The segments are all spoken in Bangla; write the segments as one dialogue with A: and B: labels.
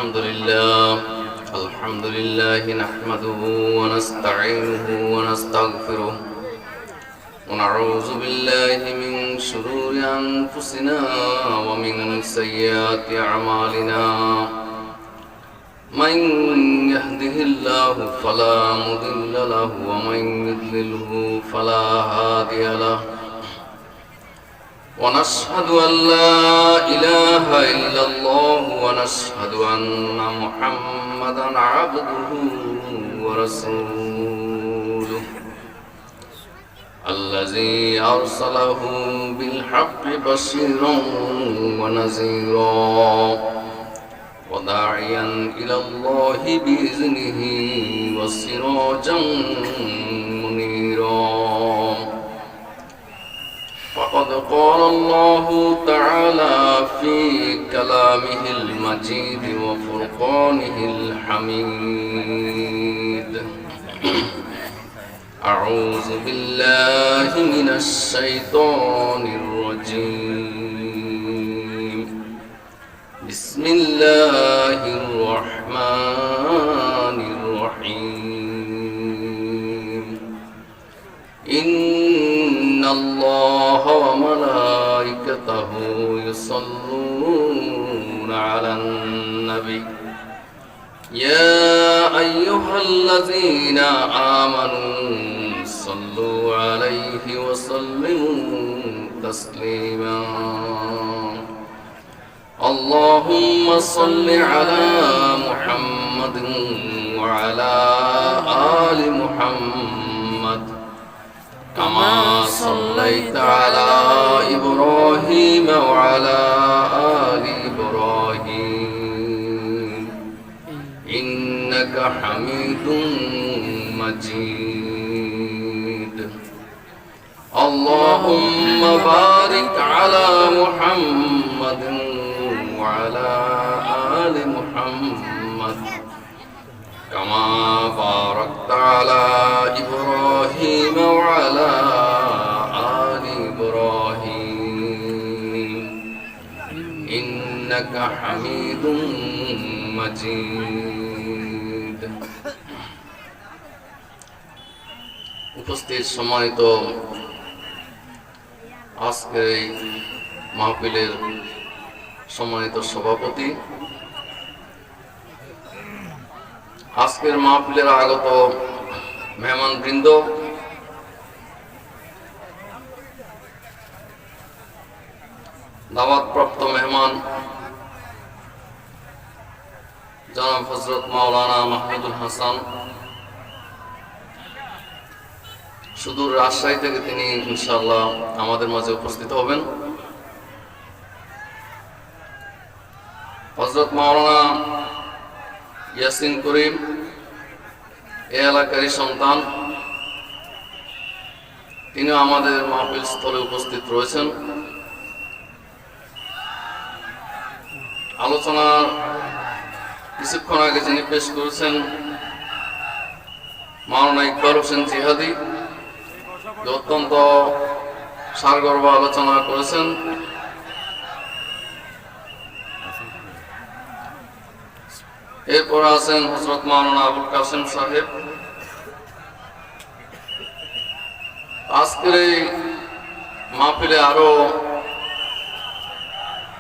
A: الحمد لله نحمده ونستعينه ونستغفره ونعوذ بالله من شرور أنفسنا ومن سيئات أعمالنا من يهده الله فلا مضل له ومن يضلله فلا هادي له ونشهد أن لا إله إلا الله ونشهد أن محمدا عبده ورسوله الذي أرسله بالحق بشيرا ونذيرا وداعيا إلى الله بإذنه وسراجا منيرا فقد قال الله تعالى في كلامه المجيد وفرقانه الحميد أعوذ بالله من الشيطان الرجيم بسم الله الرحمن الرحيم إن الله وملائكته يصلون على النبي يا أيها الذين آمنوا صلوا عليه وسلموا تسليما اللهم صل على محمد وعلى آل محمد كما صليت على إبراهيم وعلى آل إبراهيم إنك حميد مجيد اللهم بارك على محمد وعلى آل محمد كما باركت على إبراهيم وعلى آل إبراهيم إنك حميد مجيد উপস্থিত সম্মানিত আজকের এই মাহফিলের সম্মানিত সভাপতি, আজকের মাহফিলের আগত মেহমানবৃন্দ, দাওয়াতপ্রাপ্ত মেহমান জনাব হযরত মাওলানা মাহমুদুল হাসান, সুদূর রাজশাহী থেকে তিনি ইনশাআল্লাহ আমাদের মাঝে উপস্থিত হবেন। হযরত মাওলানা ইয়াসিন করিম এ এলাকারই সন্তান, তিনি আমাদের মাহফিল স্থলে উপস্থিত রয়েছেন। আলোচনার কিছুক্ষণ আগে যিনি পেশ করেছেন মাওলানা ইকবাল হোসেন জিহাদি, অত্যন্ত সারগর্ভ আলোচনা করেছেন। এরপর আছেন হযরত মাওলানা আবুল কাসেম সাহেব। আজকের এই মাহফিলে আরো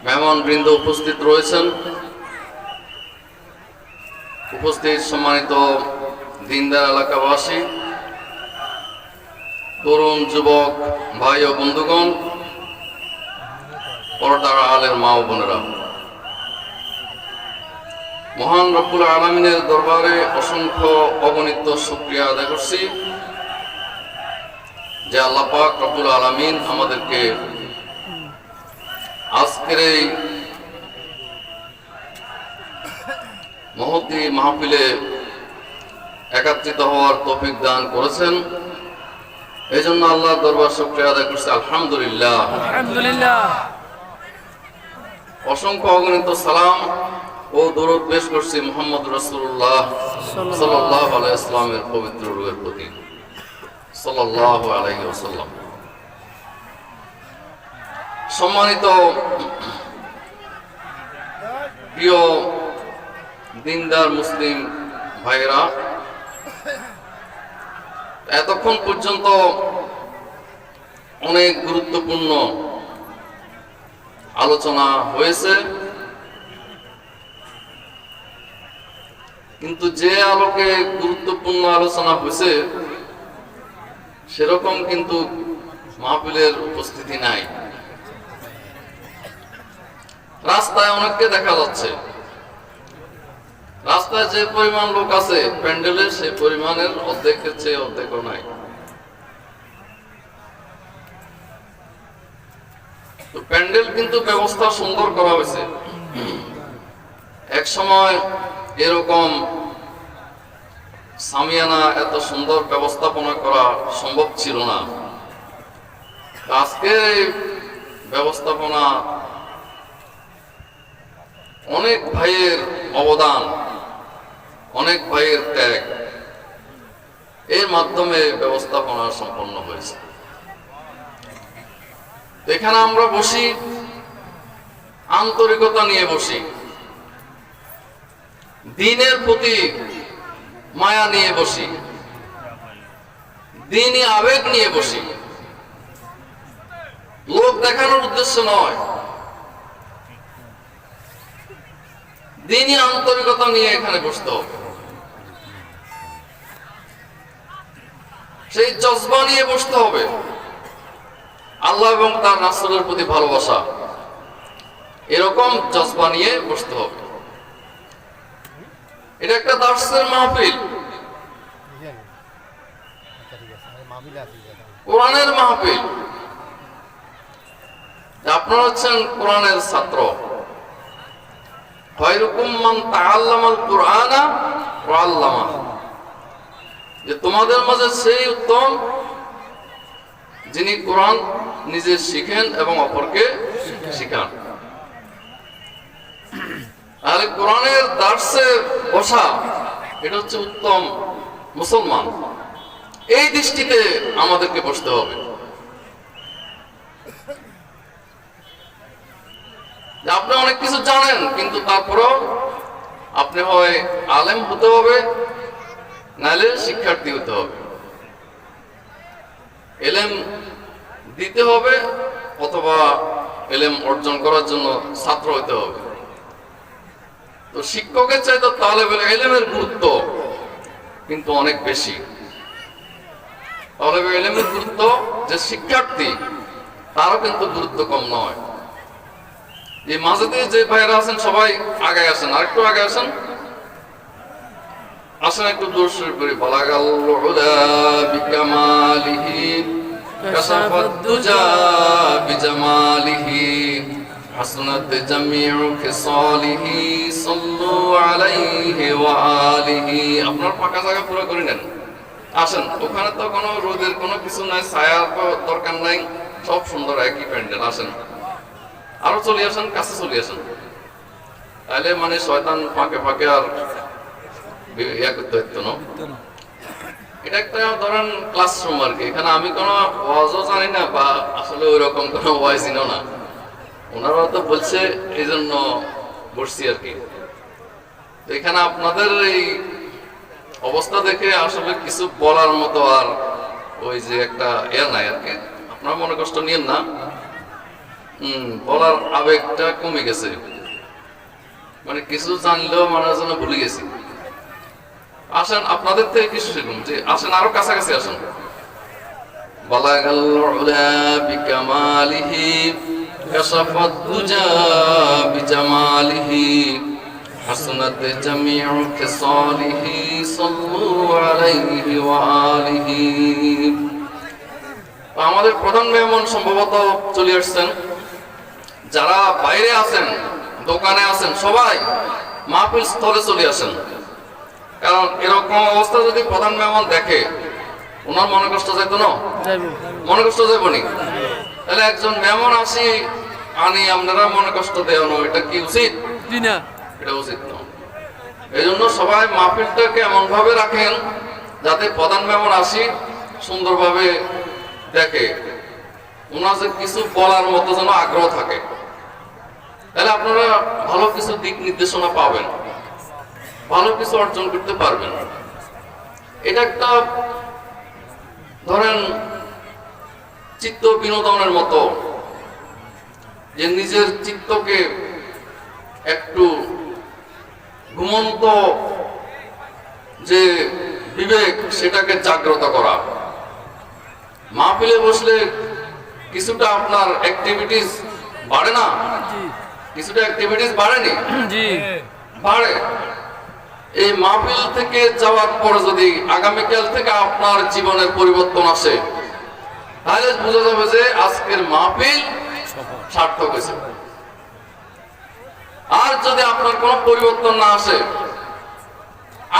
A: মেহমানবৃন্দ উপস্থিত রয়েছেন। উপস্থিত সম্মানিত দিনদার এলাকাবাসী, তরুণ যুবক ভাই ও বন্ধুগণ, পর্দার আলের মা ও বোনেরা, মহান রব্বুল আলামিনের দরবারে অসংখ্য অগণিত শুকরিয়া আদায় করছি যে আল্লাহ পাক রব্বুল আলামিন আমাদেরকে আজকের এই মহতী মাহফিলে একত্রিত হওয়ার তৌফিক দান করেছেন। এই জন্য আল্লাহর দরবার শুকরিয়া আদায় করছি, আলহামদুলিল্লাহ। অসংখ্য অগণিত সালাম ও দরুদ পেশ করছি মুহাম্মদ রাসূলুল্লাহ সাল্লাল্লাহু আলাইহি ওয়াসাল্লামের পবিত্র রূহের প্রতি, সাল্লাল্লাহু আলাইহি ওয়াসাল্লাম। সম্মানিত প্রিয় দিনদার মুসলিম ভাইরা, এতক্ষণ পর্যন্ত অনেক গুরুত্বপূর্ণ আলোচনা হয়েছে, কিন্তু যে আলোকে গুরুত্বপূর্ণ আলোচনা হয়েছে সেরকম কিন্তু মাহফিলের উপস্থিতি নাই। রাস্তায় অনেককে দেখা যাচ্ছে, রাস্তায় যে পরিমাণ লোক আছে প্যান্ডেলে সেই পরিমাণের অর্ধেকের চেয়ে অর্ধেকও নাই। তো প্যান্ডেল কিন্তু ব্যবস্থা সুন্দর করা হয়েছে। এক সময় এরকম সামিয়ানা এত সুন্দর ব্যবস্থাপনা করা সম্ভব ছিল না। আজকে ব্যবস্থাপনা অনেক ভাইয়ের অবদান, অনেক ভাইয়ের ত্যাগ, এর মাধ্যমে ব্যবস্থাপনা সম্পন্ন হয়েছে। এখানে আমরা বসি আন্তরিকতা নিয়ে বসি, দ্বীনের প্রতি মায়া নিয়ে বসি, দ্বীনি আবেগ নিয়ে বসি, লোক দেখানোর উদ্দেশ্য নয়, দ্বীনি আন্তরিকতা নিয়ে এখানে বসতে হবে। সেই জজবা নিয়ে বসতে হবে, আল্লাহ এবং তার রাসূলের প্রতি ভালোবাসা, এরকম জজবা নিয়ে বসতে হবে। এটা একটা দার্সের মাহফিল, কোরআনের মাহফিল। আপনারা হচ্ছেন কোরআনের ছাত্র। খায়রুকুম মান তাআল্লামাল কুরআনা ওয়া আল্লামা, যে তোমাদের মাঝে সেই উত্তম যিনি কোরআন নিজে শিখেন এবং অপরকে শিখান। আর কোরআনের দার্সে বসা, এটা হচ্ছে উত্তম মুসলমান। এই দৃষ্টিতে আমাদেরকে বসতে হবে। আপনি অনেক কিছু জানেন, কিন্তু তারপরেও আপনি হয় আলেম হতে হবে, নাহলে শিক্ষার্থী হতে হবে। এলেম দিতে হবে অথবা এলেম অর্জন করার জন্য ছাত্র হতে হবে। তো শিক্ষকের চাইতে তালেবে ইলমের গুরুত্ব কিন্তু অনেক বেশি। তালেবে ইলমের গুরুত্ব, যে শিক্ষার্থী তারও কিন্তু গুরুত্ব কম নয়। এই মাঝে দিয়ে যে ভাইরা আছেন সবাই আগে আসেন, আরেকটু আগে আসেন, আসেন একটু দূর শুরু করি। বালাগাল উলা বিকামালিহি কাশাফাদ দুজা বিজামালিহি হাসনাত জামিউ খিসালিহি সাল্লু আলাইহি ওয়া আলিহি। আপনার ফাঁকা জায়গা পুরো করে নেন, আসেন। ওখানে তো কোনো রোদের কোনো কিছু নাই, ছায়ার দরকার নাই, সব সুন্দর একই প্যান্ডেল। আসেন, আরো চলে আসেন, কাছে চলে আসেন। তাহলে মানে শয়তান ফাঁকে ফাঁকে আর ইয়া করতে হতো না। এটা একটা ধরেন ক্লাসরুম আর কি। এখানে আমি কোনো ওয়াজও জানি না, বা আসলে ওই রকম কোনো ওয়াইজিনও না। ওনারা তো বলছে এই জন্য বসছি আর কি। এখানে আপনাদের এই অবস্থা দেখে আসলে কিছু বলার মতো আর ওই যে একটা ইয়া নাই আর কি। আপনারা মনে কষ্ট নিয়েন না, বলার আবেগটা কমে গেছে। মানে কিছু জানলেও মানুষ যেন ভুলে গেছি। আসেন, আপনাদের থেকে কিছু শিখুন। যে আসেন, আরো কাছাকাছি আসেন। বালাগাল উলা বিকামালিহি কাশাফাদ দুজা বিজামালিহি হাসনাত জামিউ খিসালিহি সাল্লু আলাইহি ওয়া আলিহি। আমাদের প্রধান মেহমান সম্ভবত চলে আসছেন। যারা বাইরে আছেন, দোকানে আছেন, সবাই মাহফিল স্থলে চলে আসেন। কারণ এরকম অবস্থা যদি প্রধান মেহমান দেখে, ওনার মনে কষ্ট যাইতো না? মনে কষ্ট যাইব নি? তাহলে একজন মেহমান আসি আনি আপনারা মনে কষ্ট দেওয়ানো, এটা কি উচিত? এটা উচিত না। এই জন্য সবাই মাহফিলটাকে এমন ভাবে রাখেন যাতে প্রধান মেহমান আসি সুন্দরভাবে দেখে, ওনার যে কিছু বলার মতো যেন আগ্রহ থাকে। তাহলে আপনারা ভালো কিছু দিক নির্দেশনা পাবেন। ভালো কিছু অর্জন করতে পারবেন। এটা একটা ধরেন চিত্ত বিনোদনের মতো, যে নিজের চিত্তকে একটু ঘুমন্ত যে বিবেক সেটাকে জাগ্রত করা। মাহফিলে বসলে কিছুটা আপনার অ্যাক্টিভিটিস বাড়ে না? কিছুটা অ্যাক্টিভিটিস বাড়েনি? জি বাড়ে। এই মাহফিল থেকে যাওয়ার পর যদি আগামীকাল থেকে আপনার জীবনের পরিবর্তন আসে, তাহলে বোঝা যাবে যে আজকের মাহফিল সার্থক হয়েছে। আর যদি আপনার কোনো পরিবর্তন না আসে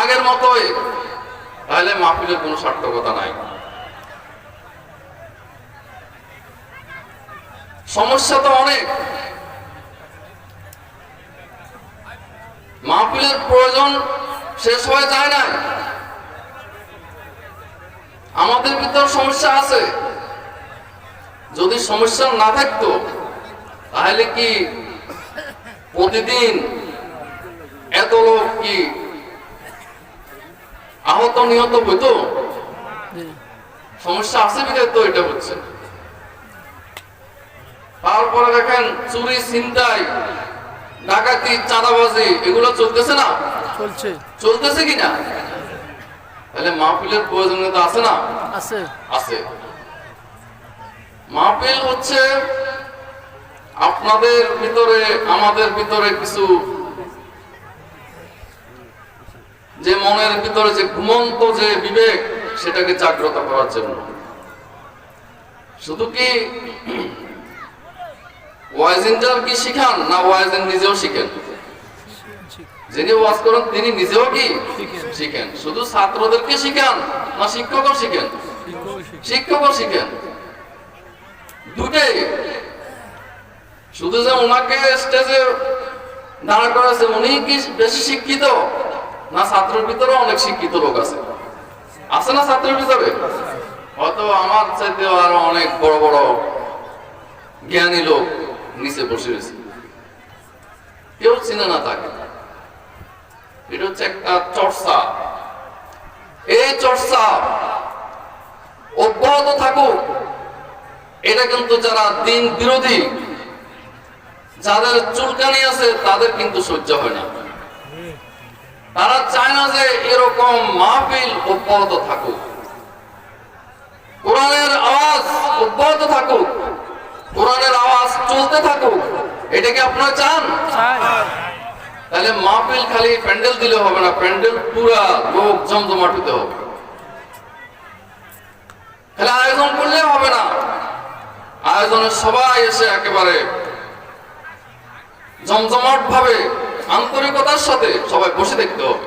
A: আগের মতোই, তাহলে মাহফিলের কোনো সার্থকতা নাই। সমস্যা তো অনেক। মাহফিলের প্রয়োজন শেষ হয়ে যায় না। আমাদের ভিতর সমস্যা আছে। যদি সমস্যা না থাকতো তাহলে কি প্রতিদিন এত লোক কি আহত নিহত হইতো? সমস্যা আছে বিধায় তো এটা হচ্ছে। তারপরে দেখেন চুরি, ছিনতাই, ডাকাতি, চাঁদাবাজি এগুলো চলতেছে না? চলতেছে কিনা? তাহলে মাহফিলের প্রয়োজনীয়তা আছে না? আছে। মাহফিল হচ্ছে আপনাদের ভিতরে আমাদের ভিতরে কিছু যে মনের ভিতরে যে ঘুমন্ত যে বিবেক সেটাকে জাগ্রত করার জন্য। শুধু কি ওয়াইজিনটার কি শিখান, না ওয়াইজিন নিজেও শিখেন? যিনি ওয়াজ করেন তিনি নিজেও কি শিখেন? শুধু ছাত্রদেরকে শিখান, না শিক্ষকও শিখেন? শিক্ষকও শিখেন, দুটাই। শুধু যে ওনাকে স্টেজে দাঁড়া করেছে উনি কি বেশি শিক্ষিত, না ছাত্রের ভিতরে অনেক শিক্ষিত লোক আছে? আছে না ছাত্রের ভিতরে? হয়তো আমার চাইতে আরো অনেক বড় বড় জ্ঞানী লোক নিচে বসে রয়েছে, কেউ চিনে না তাকে। এটা হচ্ছে একটা চর্চা। এই চর্চা অব্যাহত থাকুক। এটা কিন্তু যারা দিন বিরোধী, যাদের চুলকানি আছে তাদের কিন্তু সহ্য হয় না। তারা চায় না যে এরকম মাহফিল অব্যাহত থাকুক, কোরআনের আওয়াজ অব্যাহত থাকুক, কোরআনের আওয়াজ চলতে থাকুক। এটা কি আপনারা চান? তাহলে মাহফিল খালি প্যান্ডেল দিলে হবে না, প্যান্ডেল পুরা লোক জমজমাট হতে হবে। খালি আয়োজন করলে হবে না, আয়োজনে সবাই এসে একেবারে জমজমাট ভাবে আন্তরিকতার সাথে সবাই বসে দেখতে হবে।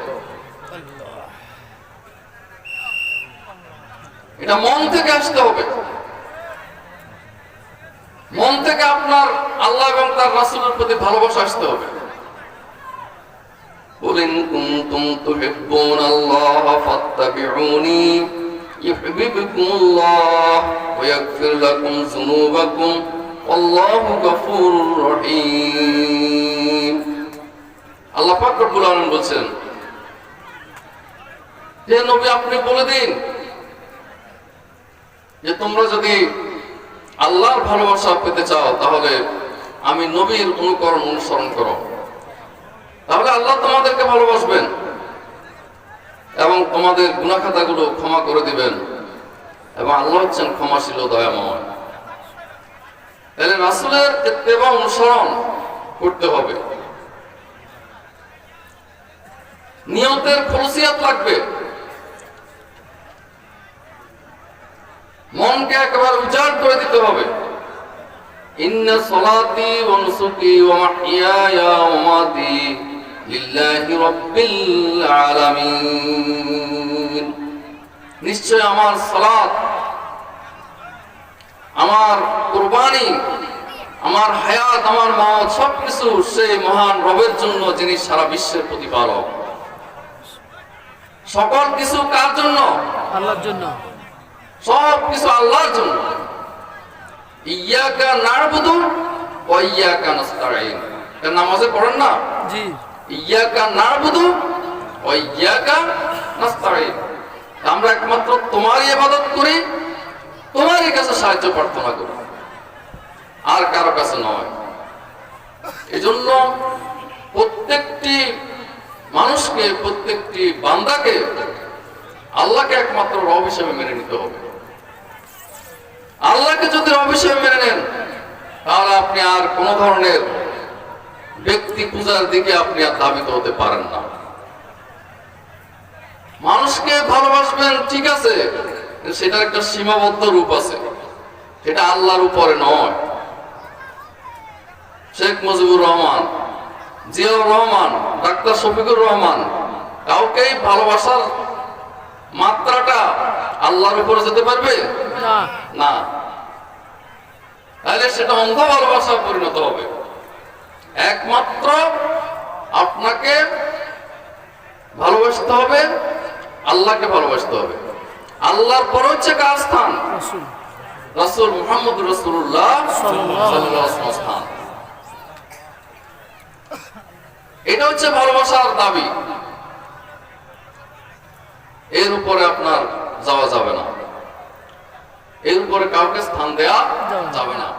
A: এটা মন থেকে আসতে হবে। মন থেকে আপনার আল্লাহ এবং তার রাসূলের প্রতি ভালোবাসা আসতে হবে। قُلْ إِن كُنتُمْ تُحِبُّونَ اللَّهَ فَاتَّبِعُونِي يُحْبِبْكُمُ اللَّهُ وَيَغْفِرْ لَكُمْ ذُنُوبَكُمْ وَاللَّهُ غَفُورٌ رَحِيمٌ। আল্লাহ পাক রব্বুল আলামিন বলেন, হে নবী আপনি বলে দিন যে তোমরা যদি আল্লাহর ভালোবাসা পেতে চাও তাহলে আমি নবীর অনুসরণ করো, তাহলে আল্লাহ তোমাদেরকে ভালোবাসবেন এবং তোমাদের গুনাহ খাতাগুলো ক্ষমা করে দিবেন, এবং আল্লাহ হচ্ছেন ক্ষমাশীল ও দয়াময়। তাহলে রাসূলের ইত্তেবা অনুসরণ করতে হবে। নিয়তের খলুসিয়াত লাগবে, মনকে একেবারে উজাড় করে দিতে হবে। ইন্না সলাতি ওয়া নুসুকি ওয়া মাহইয়ায়া ওয়া মামাতি লিল্লাহি রাব্বিল আলামিন। নিশ্চয় আমার সালাত, আমার কুরবানি, আমার হায়াত, আমার মওত সবকিছু সেই মহান রবের জন্য যিনি সারা বিশ্বের প্রতিপালক। সকল কিছু কার জন্য? আল্লাহর জন্য। সব কিছু আল্লাহর জন্য। ইয়াকা না'বুদু ওয়া ইয়াকা নাস্তাঈন। এটা নামাজে পড়েন না? জি। ইয়াকা না'বুদু ওয়া ইয়াকা নাস্তাঈন, আমরা একমাত্র তোমারই ইবাদত করি, তোমারই কাছে সাহায্য প্রার্থনা করি, আর কারো কাছে নয়। এজন্য প্রত্যেকটি মানুষকে, প্রত্যেকটি বান্দাকে আল্লাহকে একমাত্র রব হিসেবে মেনে নিতে হবে। আল্লাহকে যদি রব হিসেবে মেনে নেন, তাহলে আপনি আর কোন ধরনের ব্যক্তি পূজার দিকে আপনি আর ধাবিত হতে পারেন না। মানুষকে ভালোবাসবেন ঠিক আছে, সেটার একটা সীমাবদ্ধ রূপ আছে, সেটা আল্লাহর উপরে নয়। শেখ মুজিবুর রহমান, জিয়াউর রহমান, ডাক্তার শফিকুর রহমান, কাউকেই ভালোবাসার মাত্রাটা আল্লাহর উপরে যেতে পারবে না, তাহলে সেটা অন্ধ ভালোবাসা পরিণত হবে। একমাত্র আপনাকে ভালোবাসতে হবে, আল্লাহকে ভালোবাসতে হবে। আল্লাহর পর হচ্ছে কার স্থান? রাসূল মুহাম্মদ রাসূলুল্লাহ সাল্লাল্লাহু আলাইহি ওয়াসাল্লাম স্থান। এটা হচ্ছে ভালোবাসার দাবি, এর উপরে আপনার যাওয়া যাবে না, এর উপরে কাউকে স্থান দেয়া যাবে না।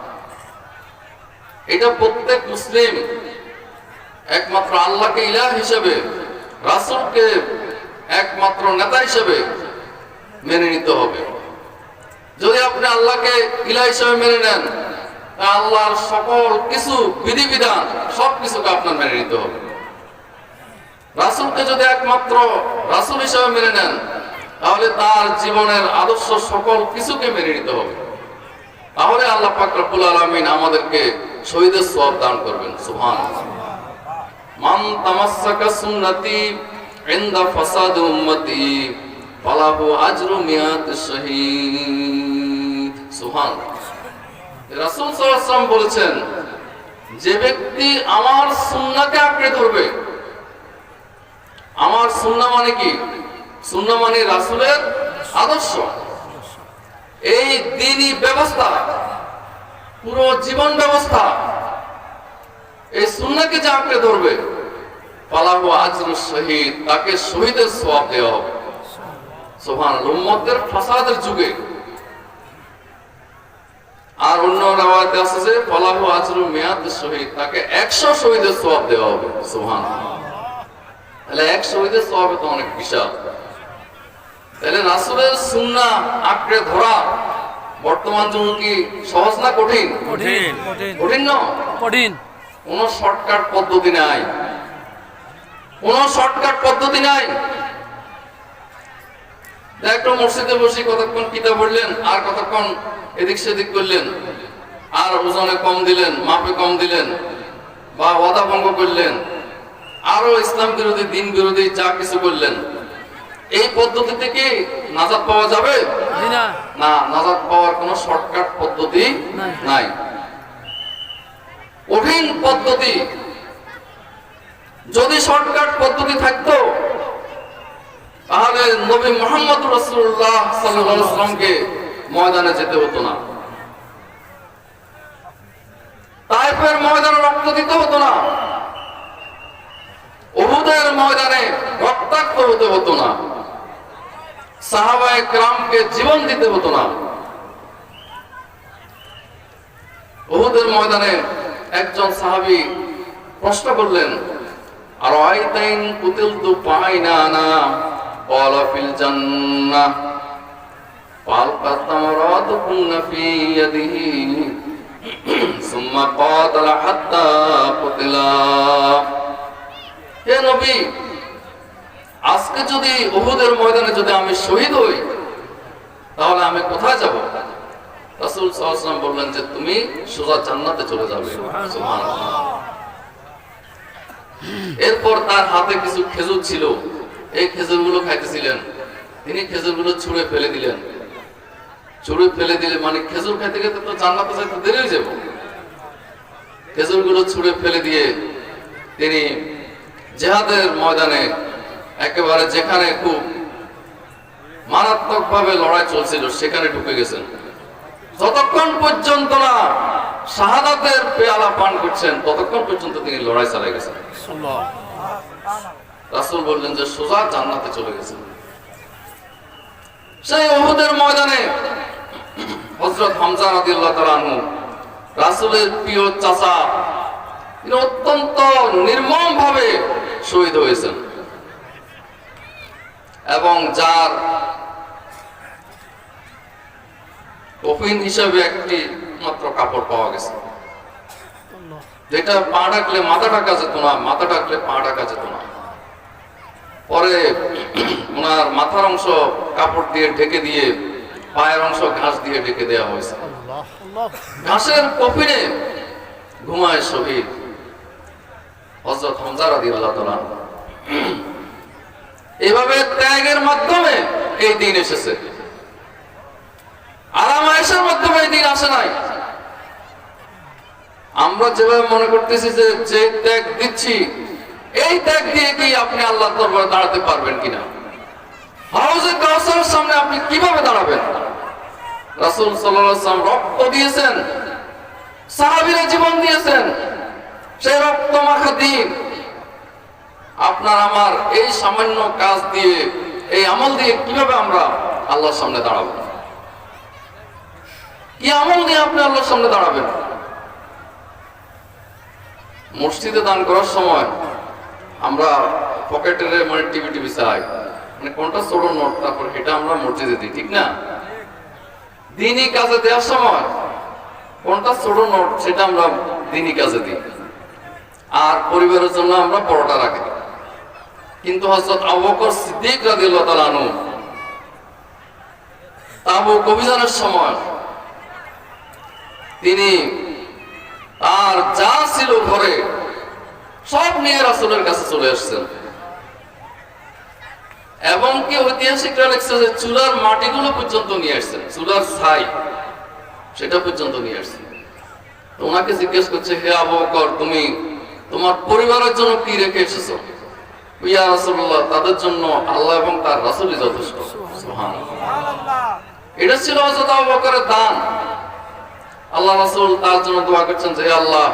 A: এটা প্রত্যেক মুসলিম একমাত্র আল্লাহকে ইলাহ হিসেবে, রাসূলকে একমাত্র নেতা হিসেবে মেনে নিতে হবে। যদি আপনি আল্লাহকে ইলাহ হিসেবে মেনে নেন, আল্লাহর সকল কিছু বিধিবিধান সবকিছুকে আপনার মেনে নিতে হবে। রাসূলকে যদি একমাত্র রাসূল হিসেবে মেনে নেন, তাহলে তার জীবনের আদর্শ সকল কিছুকে মেনে নিতে হবে। তাহলে আল্লাহ পাক রব্বুল আলামিন আমাদেরকে শহীদের সওয়াব দান করবেন। সুবহানাল্লাহ। মান তামাসসাকা সুন্নতি ইনদা ফাসাদ উম্মতি ফালাহু আজরু মিয়াত শহীদ। সুবহানাল্লাহ। রাসূল সাল্লাল্লাহু আলাইহি ওয়াসাল্লাম বলেছেন, যে ব্যক্তি আমার সুন্নাহকে আঁকড়ে ধরবে, আমার সুন্নাহ মানে কি? সুন্নাহ মানে রাসূলের আদর্শ, এই দ্বীনি ব্যবস্থা, পুরো জীবন ব্যবস্থা, এই সুন্নাহকে যে আঁকড়ে ধরবে, ফালাহু আজরুশ শহীদ, তাকে শহীদের সওয়াব দেওয়া হবে। সুবহানাল্লাহ। উম্মতের ফাসাদের যুগে। আর অন্য রাওয়ায়াতে আছে যে ফালাহু আজরু মিয়াত শহীদ, তাকে 100 শহীদের সওয়াব দেওয়া হবে। সুবহানাল্লাহ। তাহলে 1 শহীদের সওয়াব তো অনেক বিশাল। তাহলে রাসূলের সুন্নাহ আঁকড়ে ধরা বর্তমান যুগে কি সহজ না কঠিন? কঠিন। কঠিন না? কঠিন। কোন শর্টকাট পদ্ধতি নাই, কোন শর্টকাট পদ্ধতি নাই। একটু মসজিদে বসে কতক্ষণ কিতাব পড়লেন, আর কতক্ষণ এদিক সেদিক করলেন, আর ওজনে কম দিলেন, মাপে কম দিলেন, বা ওয়াদা ভঙ্গ করলেন, আরো ইসলাম বিরোধী, দিন বিরোধী যা কিছু করলেন, এই পদ্ধতি থেকে নাজাত পাওয়া যাবে না। নাজাত পাওয়ার কোন শর্টকাট পদ্ধতি নাই, কঠিন পদ্ধতি। যদি শর্টকাট পদ্ধতি থাকতো, তাহলে নবী মুহাম্মদ রাসূলুল্লাহ সাল্লাল্লাহু আলাইহি ওয়াসাল্লামকে ময়দানে যেতে হতো না, তায়েফের ময়দানে রক্ত দিতে হতো না, উহুদের ময়দানে রক্তাক্ত হতে হতো না, সাহাবায়ে কেরামকে জীবন দিতে হতো না। উহুদের ময়দানে একজন সাহাবী প্রশ্ন করলেন, আরাইতাইন কুতিলতু ফাইনানা ক্বালা ফিল জান্নাহ ফালকাত তামারাতুকুন্না ফি ইয়াদিহি সুম্মা ক্বাতালা হাত্তা কুতিলা। হে নবী, আজকে যদি উহুদের ময়দানে যদি আমি শহীদ হই, তাহলে আমি কোথায় যাব? রাসূল সাল্লাল্লাহু আলাইহি ওয়াসাল্লাম বললেন যে তুমি সোজা জান্নাতে চলে যাবে। সুবহানাল্লাহ। এরপর তার হাতে কিছু খেজুর ছিল, এই খেজুরগুলো খাইতেছিলেন, তিনি খেজুরগুলো ছুঁড়ে ফেলে দিলেন। ছুঁড়ে ফেলে দিলে মানে খেজুর খাইতে খেতে তো জান্নাতে যাইতে দেরি হয়ে যাবে। খেজুরগুলো ছুঁড়ে ফেলে দিয়ে তিনি জিহাদের ময়দানে একেবারে যেখানে খুব মারাত্মকভাবে লড়াই চলছিল সেখানে ঢুকে গেছেন। যতক্ষণ পর্যন্ত না শাহাদাতের পেয়ালা পান করছেন, ততক্ষণ পর্যন্ত তিনি লড়াই চালিয়ে গেছেন। রাসূল বললেন যে সোজা জান্নাতে চলে গেছে। সেই উহুদের ময়দানে হযরত হামজা রাদিয়াল্লাহু তাআলা আনহু, রাসূলের প্রিয় চাচা, তিনি অত্যন্ত নির্মম ভাবে শহীদ হয়েছেন এবং যার কফিন হিসাবে একটি মাত্র কাপড় পাওয়া গেছে, যেটা পা ঢাকলে মাথা ঢাকা যেত না, মাথা ঢাকলে পা ঢাকা যেত না। পরে ওনার মাথার অংশ কাপড় দিয়ে ঢেকে দিয়ে পায়ের অংশ ঘাস দিয়ে ঢেকে দেওয়া হয়েছে। ঘাসের কফিনে ঘুমায় শহীদ হযরত হামজা রাদিয়াল্লাহু তাআলা। এভাবে ত্যাগের মাধ্যমে এই দিন এসেছে, আরাম আয়েশের মাধ্যমে এই দিন আসে নাই। আমরা যেভাবে মনে করতেছি যে ত্যাগ দিচ্ছি, এই ত্যাগ দিয়ে কি আপনি আল্লাহর দরবারে দাঁড়াতে পারবেন কিনা? হাউজে কাউসারের সামনে আপনি কিভাবে দাঁড়াবেন? রাসূল সাল্লাল্লাহু আলাইহি ওয়াসাল্লাম রক্ত দিয়েছেন, সাহাবীরা জীবন দিয়েছেন, সেই রক্ত মাখা দিন আপনার আমার এই সামান্য কাজ দিয়ে, এই আমল দিয়ে কিভাবে আমরা আল্লাহর সামনে দাঁড়াবো? কি আমল দিয়ে আপনি আল্লাহর সামনে দাঁড়াবেন? মসজিদে দান করার সময় আমরা পকেটের মানে টিভি চাই, মানে কোনটা ছোট নোট, তারপর এটা আমরা মসজিদে দিই, ঠিক না? দিনই কাজে দেওয়ার সময় কোনটা ছোট নোট সেটা আমরা দিনই কাজে দিই, আর পরিবারের জন্য আমরা বড়টা রাখি। কিন্তু হযরত আবু বকর সিদ্দিক রাদিয়াল্লাহু তাআলা আনহু তাবুক অভিযানের সময় তিনি আর যা ছিল ঘরে সব নিয়ে রাসূলের কাছে চলে আসছেন, এবং কি ঐতিহাসিকরা লিখছে যে চুলার মাটিগুলো পর্যন্ত নিয়ে আসছেন, চুলার ছাই সেটা পর্যন্ত নিয়ে আসছেন। তো ওনাকে জিজ্ঞেস করছে, হে আবু বকর, তুমি তোমার পরিবারের জন্য কি রেখে এসেছো? ইয়া রাসূলুল্লাহ, তাদের জন্য আল্লাহ এবং তার রাসূলই যথেষ্ট। সুবহানাল্লাহ। এটা ছিল হযরত আবু বকরের দান। আল্লাহ রাসূল তার জন্য দোয়া করছেন যে আল্লাহ,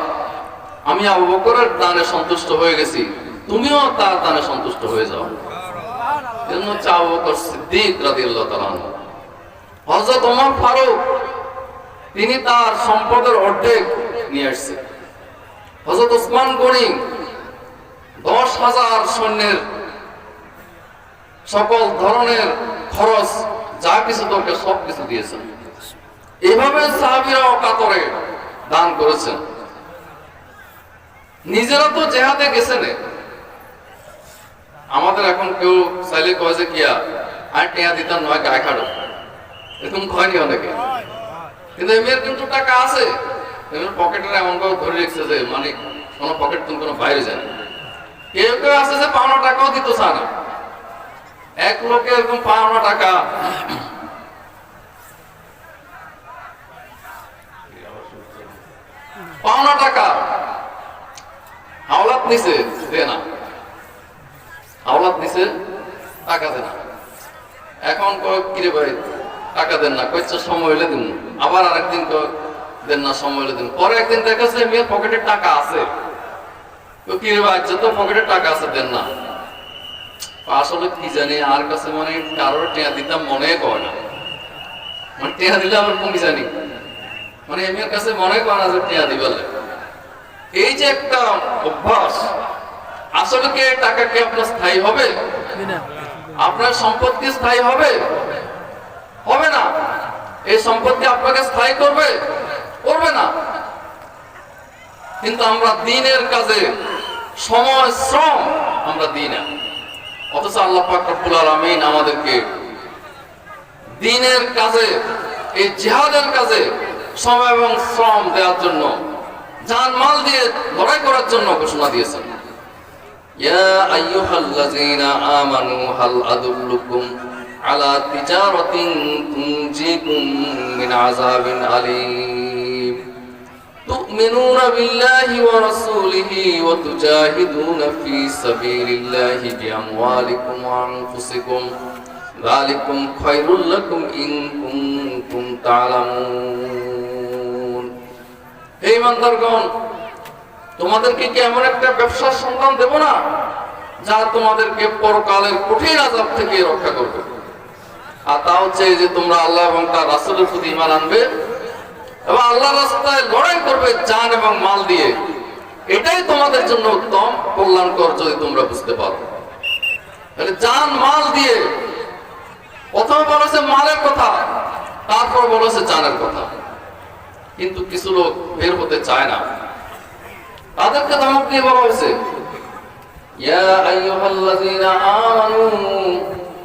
A: আমি আবু বকরের দানে সন্তুষ্ট হয়ে গেছি, তুমিও তার দানে সন্তুষ্ট হয়ে যাও। এজন্য আবু বকর সিদ্দিক রাদিয়াল্লাহু তাআলা আনহু। হযরত ওমর ফারুক, তিনি তার সম্পদের অর্ধেক নিয়ে আসছেন। হযরত ওসমান গনি 10,000 সৈন্যের সকল ধরনের খরচ যা কিছু দরকার সব কিছু দিয়েছেন। এভাবে সাহাবীরা অকাতরে দান করেছেন। নিজেরা তো জিহাদে গেছেন। আমাদের এখন কেউ চাইলে কয় যে কিয়া আর টিয়া দিতাম নয় গায়ে খাড়ো, এরকম হয়নি অনেকে। কিন্তু এমএর কিন্তু টাকা আছে, এমএর পকেটের এমন ভাবে ধরে রেখেছে যে মানে কোনো পকেট তুমি কোনো বাইরে যায় না। কেউ কেউ আছে যে পাওনা টাকাও দিত চায় না। এক লোকে এরকম পাওনা টাকা হাওলাত নিছে দে না, হাওলাত নিছে টাকা দে না। এখন কয় কিরে ভাই টাকা দেন না, কয়েছে সময় হইলে দিন, আবার আরেকদিন দেন না, সময় হইলে দিন। পরে একদিন দেখা যাচ্ছে মেয়ের পকেটে টাকা আছে, কিরে ভাই যত পকেটে টাকা আছে দেন না। আসলে কি জানি আর কাছে মানে কারোর টেয়া দিতাম মনে করে না, মানে টেয়া দিলে আমার কমি জানি, মানে এমএর কাছে মনে করে না যে টেয়া দিবে। এই যে একটা অভ্যাস, আসলে কি টাকা কি আপনার স্থায়ী হবে? আপনার সম্পত্তি স্থায়ী হবে? হবে না। এই সম্পত্তি আপনাকে স্থায়ী করবে? করবে না। কিন্তু আমরা দিনের কাজে সময় শ্রম আমরা দিই না, অথচ আল্লাহ পাক রব্বুল আলামিন আমাদেরকে দিনের কাজে, এই জিহাদের কাজে সময় এবং শ্রম দেওয়ার জন্য, জানমাল দিয়ে লড়াই করার জন্য ঘোষণা দিয়েছেন। ইয়া আইয়ুহাল্লাযীনা আমানু হাল আদুল্লুকুম আলা তিজারাতিন তুনজিকুম মিন আযাবিন আলীম তু'মিনুনা বিল্লাহি ওয়া রাসূলিহি ওয়া তুজাহিদুনা ফি সাবিলিল্লাহি বিআমওয়ালিকুম ওয়া আনফুসিকুম যালিকুম খায়রুল লাকুম ইন কুনতুম তা'লামুন। হে ইমানদারগণ, তোমাদেরকে কি এমন একটা ব্যবসার সন্ধান দেব না যা তোমাদেরকে পরকালের কঠিন আযাব থেকে রক্ষা করবে। আর তা হচ্ছে যে তোমরা আল্লাহ এবং তার রাসূলের প্রতি ঈমান আনবে এবং আল্লাহর রাস্তায় লড়াই করবে জান এবং মাল দিয়ে। এটাই তোমাদের জন্য উত্তম কল্যাণকর যদি তোমরা বুঝতে পারো। তাহলে জান মাল দিয়ে, প্রথমে বলেছে মালের কথা, তারপর বলেছে জানের কথা। কিন্তু কিছু লোক বের হতে চায় না, তাদেরকে ধমক দিয়ে বলা হয়েছে, ইয়া আইয়ুহাল্লাযীনা আমানু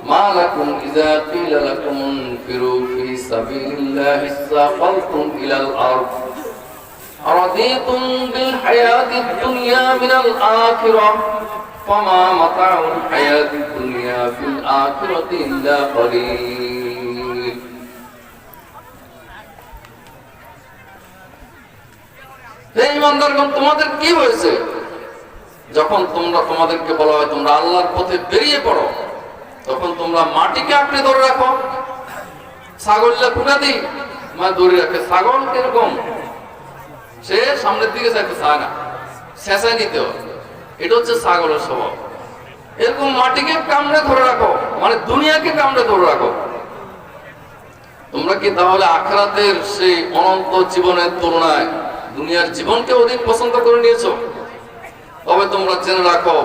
A: মা লাকুম ইযা কিলা লাকুম ইনফিরু ফি সাবিলিল্লাহি সাফালতুম ইলাল আরদ আরাদিতুম বিল হায়াতিদ দুনিয়া মিনাল আখিরাহ ফামা মাতাউল হায়াতিদ দুনিয়া ফিল আখিরাতি ইল্লা কলিল। হে ঈমানদারগণ, তোমাদের কি হয়েছে যখন তোমাদেরকে বলা হয় তোমরা আল্লাহর পথে বেরিয়ে পড়ো, তখন তোমরা মাটিকে আঁকড়ে ধরে রাখো। ছাগলটা ফুটা দিই ধরে রাখে। ছাগল কিরকম, সে সামনের দিকে যাইতে চায় না, শেষায় নিতে হয়। এটা হচ্ছে ছাগলের স্বভাব। এরকম মাটিকে কামড়ে ধরে রাখো, মানে দুনিয়াকে কামড়ে ধরে রাখো। তোমরা কি তাহলে আখিরাতের সেই অনন্ত জীবনের তুলনায় দুনিয়ার জীবনকে অধিক পছন্দ করে নিয়েছো? তবে তোমরা জেনে রাখো,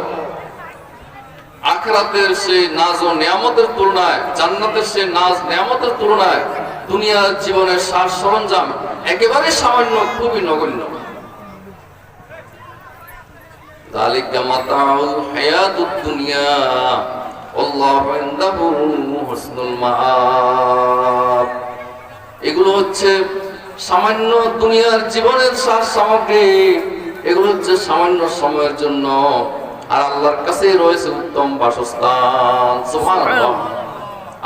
A: আখিরাতের সেই নাজ ও নিয়ামতের তুলনায়, জান্নাতের সেই নাজ নিয়ামতের তুলনায় দুনিয়ার জীবনের সাজ সরঞ্জাম একেবারে সামান্য, খুবই নগণ্য। যালিকা মাতাউল হায়াতুদ দুনিয়া আল্লাহু ইনদাহু হুসনুল মাআব। এগুলো হচ্ছে সামান্য দুনিয়ার জীবনের সাজ সামগ্রী, এগুলো হচ্ছে সামান্য সময়ের জন্য, আর আল্লাহর কাছে রয়েছে উত্তম বাসস্থান। সুবহানাল্লাহ,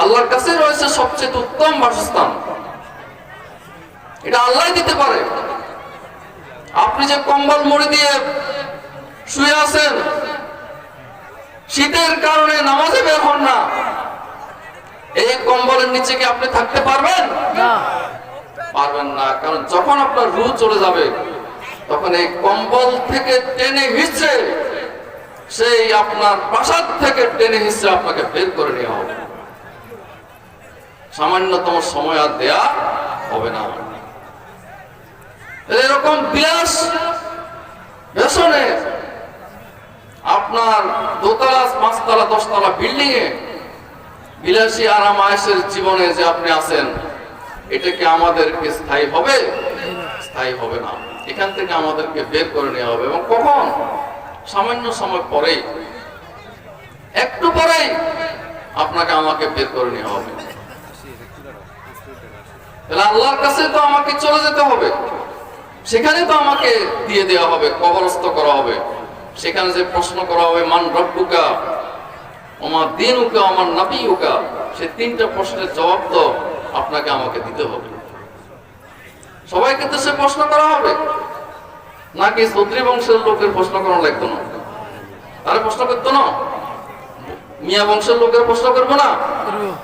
A: আল্লাহর কাছে রয়েছে সবচেয়ে উত্তম বাসস্থান। এটা আল্লাহ দিতে পারে। আপনি যে কম্বল মুড়ি দিয়ে শুয়ে আছেন, শীতের কারণে নামাজে বের হন না, এই কম্বলের নিচে কি আপনি থাকতে পারবেন? না, পারবেন না। কারণ যখন আপনার রূহ চলে যাবে, তখন এই কম্বল থেকে টেনে হিঁচড়ে, সেই আপনার প্রাসাদ থেকে টেনে হিঁচড়ে আপনাকে বের করে নেওয়া হবে। সামান্যতম সময় আর দেয়া হবে না। এরকম বিলাস বেসনে আপনার দোতলা, পাঁচতলা, 10 তলা বিল্ডিং এ বিলাসী আরাম আয়েশের জীবনে যে আপনি আছেন, এটা কি আমাদেরকে স্থায়ী হবে? স্থায়ী হবে না। এখান থেকে আমাদেরকে বের করে নেওয়া হবে। এবং কখন? সামান্য সময় পরেই, একটু পরেই আপনাকে আমাকে বের করে নেওয়া হবে। তাহলে আল্লাহর কাছে তো আমাকে চলে যেতে হবে, সেখানে তো আমাকে দিয়ে দেওয়া হবে, কবরস্থ করা হবে। সেখানে যে প্রশ্ন করা হবে, মান রব্বুকা ওমা দীনুকা ওমা নবিয়ুকা, সেই 3টা প্রশ্নের জবাব তো আপনাকে আমাকে দিতে হবে। সবাইকে তো সে প্রশ্ন করা হবে, নাকি চৌধুরী বংশের লোকের প্রশ্ন করা লাগতো না? তারা প্রশ্ন করতো না? মিয়া বংশের লোকের প্রশ্ন করবো না?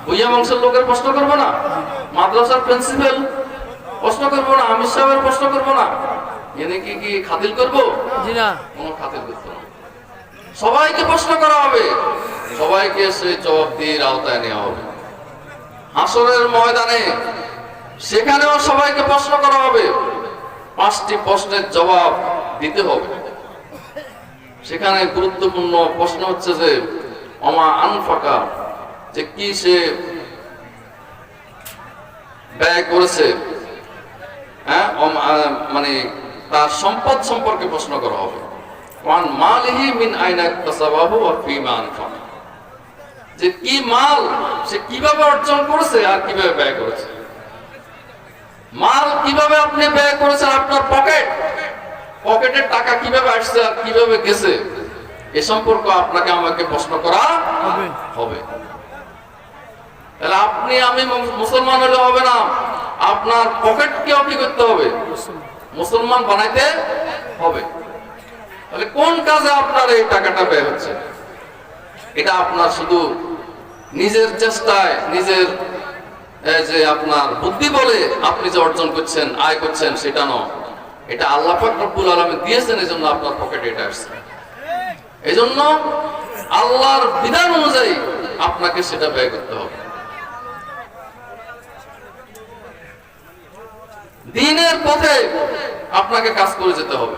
A: ভুইয়া বংশের লোকের প্রশ্ন করবো না? মাদ্রাসার প্রিন্সিপাল প্রশ্ন করবো না? আমির সাহেবের প্রশ্ন করবো না? এনে কি খাতিল করবো? জি না, কোনো খাতিল করতো না। সবাইকে প্রশ্ন করা হবে, সবাইকে সেই জবাবদিহির আওতায় নেওয়া হবে। হাসরের ময়দানে সেখানেও সবাইকে প্রশ্ন করা হবে, 5টি প্রশ্নের জবাব দিতে হবে। সেখানে গুরুত্বপূর্ণ প্রশ্ন হচ্ছে যে ওমা আনফাকা, যে কি সে ব্যয় করেছে, হ্যাঁ, মানে তার সম্পদ সম্পর্কে প্রশ্ন করা হবে। ওয়ান মালিহি মিন আইনা ইকতাসাবাহু ওয়া ফিমা আনফাকা, যে কি মাল সে কিভাবে অর্জন করেছে আর কিভাবে ব্যয় করেছে। মাল কিভাবে আপনি ব্যয় করেছেন, আপনার পকেটের টাকা কিভাবে আসছে আর কিভাবে গেছে, এ সম্পর্কে আপনাকে আমাকে প্রশ্ন করা হবে। তাহলে আপনি আমি মুসলমান হলে হবে না, আপনার পকেটকে কি করতে হবে? মুসলমান বানাইতে হবে। তাহলে কোন কাজে আপনার এই টাকাটা ব্যয় হচ্ছে? এটা আপনার শুধু নিজের চেষ্টায়, নিজের যে আপনার বুদ্ধি বলে আপনি যে অর্জন করছেন, আয় করছেন, সেটা নয়। এটা আল্লাহ পাক রব্বুল আলামিন দিয়েছেন, এজন্য আপনার পকেটে এটা আসছে। এজন্য আল্লাহর বিধান অনুযায়ী আপনাকে সেটা ব্যয় করতে হবে। দ্বীনের পথে আপনাকে কাজ করে যেতে হবে।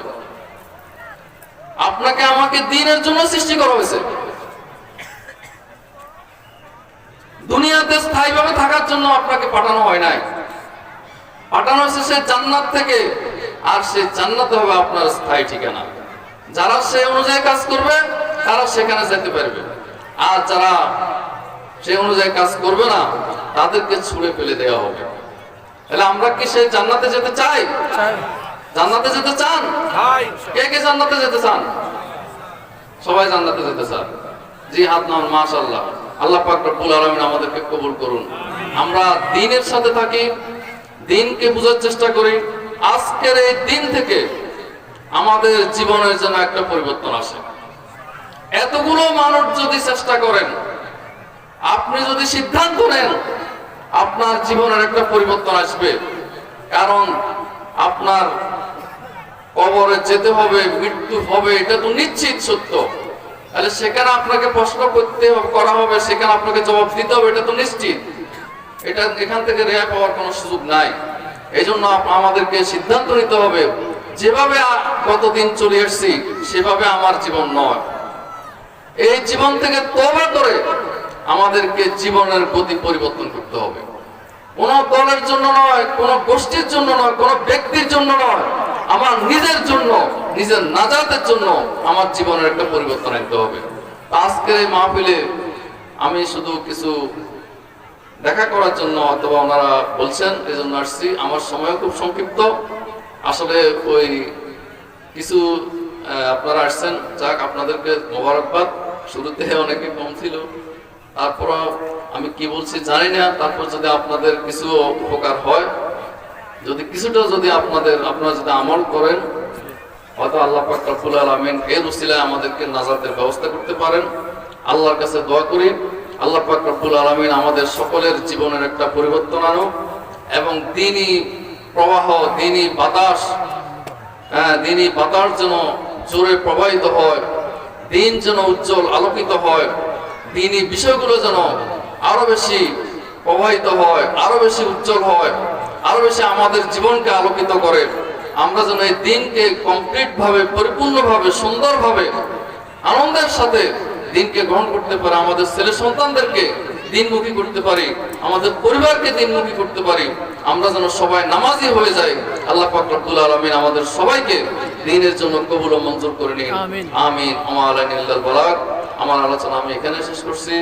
A: আপনাকে আমাকে দ্বীনের জন্য সৃষ্টি করা হয়েছে। দুনিয়াতে স্থায়ীভাবে থাকার জন্য আপনাকে পাঠানো হয় নাই, পাঠানো হয়েছে সে জান্নাত থেকে, আর সে জান্নাতে হবে আপনার স্থায়ী ঠিকানা। যারা সে অনুযায়ী কাজ করবে তারা সেখানে যেতে পারবে, আর যারা সে অনুযায়ী কাজ করবে না তাদেরকে ছুঁড়ে ফেলে দেওয়া হবে। তাহলে আমরা কি সেই জান্নাতে যেতে চাই? জান্নাতে যেতে চান? কে কে জান্নাতে যেতে চান? সবাই জান্নাতে যেতে চান? জি, হাত নামান। মাশাআল্লাহ। আল্লাহ পাক রব্বুল আলামিন আমাদেরকে কবুল করুন। আমরা দ্বীনের সাথে থাকি, দ্বীনকে বোঝার চেষ্টা করি। আজকের এই দিন থেকে আমাদের জীবনের জন্য একটা পরিবর্তন আসে। এতগুলো মানুষ যদি চেষ্টা করেন, আপনি যদি সিদ্ধান্ত নেন, আপনার জীবনের একটা পরিবর্তন আসবে। কারণ আপনার কবরে যেতে হবে, মৃত্যু হবে, এটা তো নিশ্চিত সত্য। তাহলে সেখানে আপনাকে প্রশ্ন করা হবে, সেখানে আপনাকে জবাব দিতে হবে, এটা তো নিশ্চিত। এটা এখান থেকে রেহাই পাওয়ার কোনো সুযোগ নাই। এই জন্য আমাদেরকে সিদ্ধান্ত নিতে হবে, যেভাবে কতদিন চলে এসেছি সেভাবে আমার জীবন নয়। এই জীবন থেকে তওবা করে আমাদেরকে জীবনের গতি পরিবর্তন করতে হবে। কোন দলের জন্য নয়, কোন গোষ্ঠীর জন্য নয়, কোন ব্যক্তির জন্য নয়, আমার নিজের জন্য, নিজের নাজাতের জন্য আমার জীবনের একটা পরিবর্তন আনতে হবে। আজকের এই মাহফিলে আমি শুধু কিছু দেখা করার জন্য অথবা ওনারা বলছেন এই জন্য আসছি। আমার সময় খুব সংক্ষিপ্ত। আসলে ওই কিছু আপনারা আসছেন, যাক আপনাদেরকে মোবারকবাদ। শুরুতে অনেকে কম ছিল, তারপর আমি কি বলছি জানি না। তারপর যদি আপনাদের কিছু উপকার হয়, যদি কিছুটা যদি আপনারা যদি আমল করেন, হয়তো আল্লাহ পাক রব্বুল আলামিন এর উসিলায় আমাদেরকে নাজাতের ব্যবস্থা করতে পারেন। আল্লাহর কাছে দোয়া করি আল্লাহ পাক রব্বুল আলামিন আমাদের সকলের জীবনের একটা পরিবর্তন আনুক, এবং দ্বীনি প্রবাহ, দ্বীনি বাতাস যেন জোরে প্রবাহিত হয়, দ্বীন যেন উজ্জ্বল আলোকিত হয়, দ্বীনি বিষয়গুলো যেন আরো বেশি প্রবাহিত হয়, আরো বেশি উজ্জ্বল হয়, আরো বেশি আমাদের জীবনকে আলোকিত করে। আমরা যেন এই দ্বীনকে কমপ্লিট ভাবে, পরিপূর্ণভাবে, সুন্দরভাবে, আনন্দের সাথে দ্বীনকে গ্রহণ করতে পারি, আমাদের ছেলে সন্তানদেরকে দ্বীনমুখী করতে পারি, আমাদের পরিবারকে দ্বীনমুখী করতে পারি। আমরা যেন সবাই নামাজি হয়ে যাই। আল্লাহ পাক রব্বুল আলামিন আমাদের সবাইকে দ্বীনের জন্য কবুল ও মঞ্জুর করে নিন। আমিন। আমার আলোচনা আমি এখানে শেষ করছি।